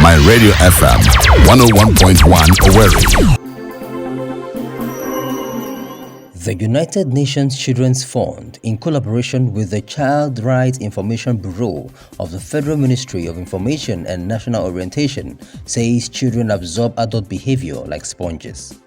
My Radio FM 101.1 Owerri. The United Nations Children's Fund, in collaboration with the Child Rights Information Bureau of the Federal Ministry of Information and National Orientation, says children absorb adult behavior like sponges.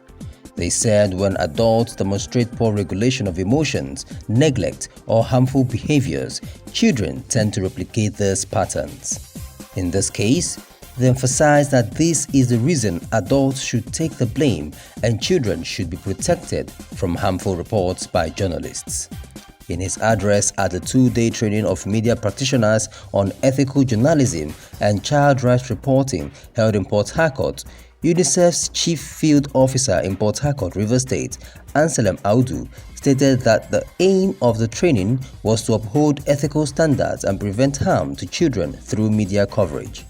They said when adults demonstrate poor regulation of emotions, neglect, or harmful behaviors, children tend to replicate these patterns. In this case, they emphasized that this is the reason adults should take the blame and children should be protected from harmful reports by journalists. In his address at the two-day training of media practitioners on ethical journalism and child rights reporting held in Port Harcourt, UNICEF's Chief Field Officer in Port Harcourt, Rivers State, Anselm Audu, stated that the aim of the training was to uphold ethical standards and prevent harm to children through media coverage.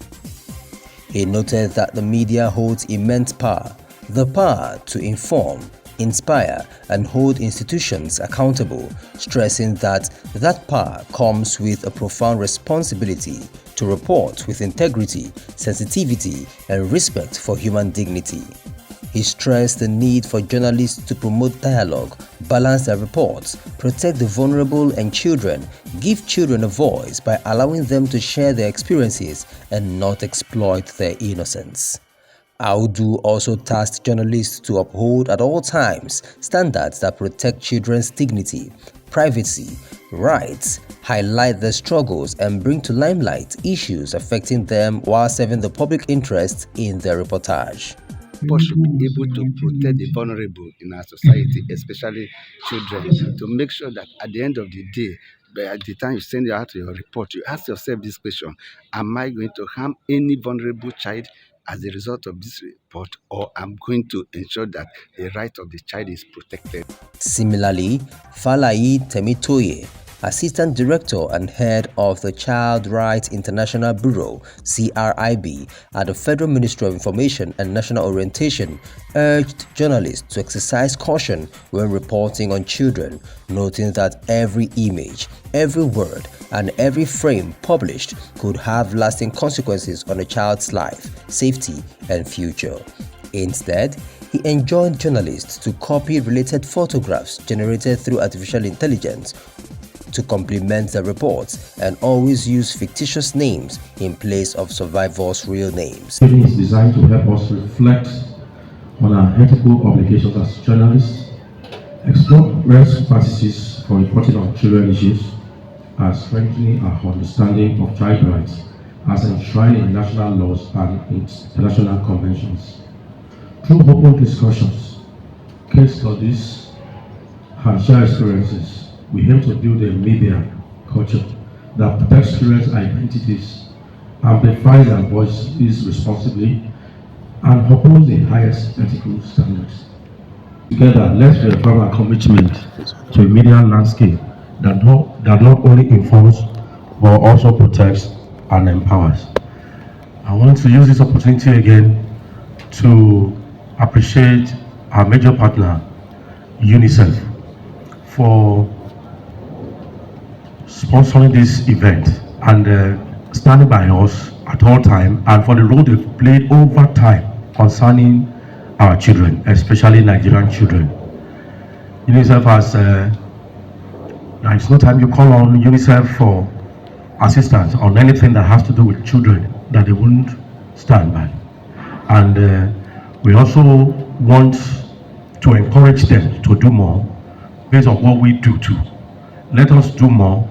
He noted that the media holds immense power, the power to inform, inspire, and hold institutions accountable, stressing that power comes with a profound responsibility to report with integrity, sensitivity, and respect for human dignity. He stressed the need for journalists to promote dialogue, balance their reports, protect the vulnerable and children, give children a voice by allowing them to share their experiences and not exploit their innocence. Audu also tasked journalists to uphold at all times standards that protect children's dignity, privacy, rights, highlight their struggles, and bring to limelight issues affecting them while serving the public interest in their reportage. People should be able to protect the vulnerable in our society, especially children, to make sure that at the end of the day, by the time you send out your report, you ask yourself this question: am I going to harm any vulnerable child as a result of this report, or I'm going to ensure that the right of the child is protected? Similarly, Falayi Temitoye, Assistant Director and Head of the Child Rights International Bureau (CRIB) at the Federal Ministry of Information and National Orientation, urged journalists to exercise caution when reporting on children, noting that every image, every word, and every frame published could have lasting consequences on a child's life, safety, and future. Instead, he enjoined journalists to copy related photographs generated through artificial intelligence to complement the reports and always use fictitious names in place of survivors' real names. Training is designed to help us reflect on our ethical obligations as journalists, explore best practices for reporting on children issues, and strengthening our understanding of child rights as enshrined in national laws and international conventions. Through open discussions, case studies, and shared experiences, we aim to build a media culture that protects children's identities, amplifies their voices responsibly, and upholds the highest ethical standards. Together, let's reaffirm our commitment to a media landscape that not only informs but also protects and empowers. I want to use this opportunity again to appreciate our major partner, UNICEF, for sponsoring this event and standing by us at all time, and for the role they've played over time concerning our children, especially Nigerian children. UNICEF has, there is no time you call on UNICEF for assistance on anything that has to do with children that they won't stand by. And we also want to encourage them to do more based on what we do too. Let us do more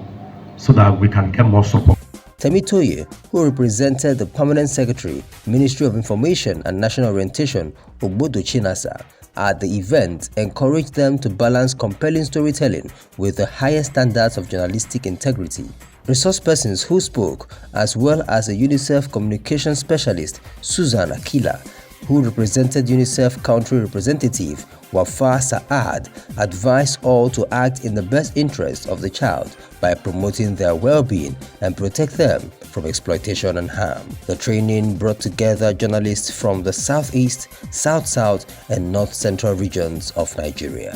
so that we can get more support. Temitoye, who represented the Permanent Secretary, Ministry of Information and National Orientation, Ogbodo Chinasa, at the event, encouraged them to balance compelling storytelling with the highest standards of journalistic integrity. Resource persons who spoke, as well as a UNICEF communication specialist, Susan Akila, who represented UNICEF country representative Wafa Saad, advised all to act in the best interest of the child by promoting their well-being and protect them from exploitation and harm. The training brought together journalists from the Southeast, South-South, and North Central regions of Nigeria.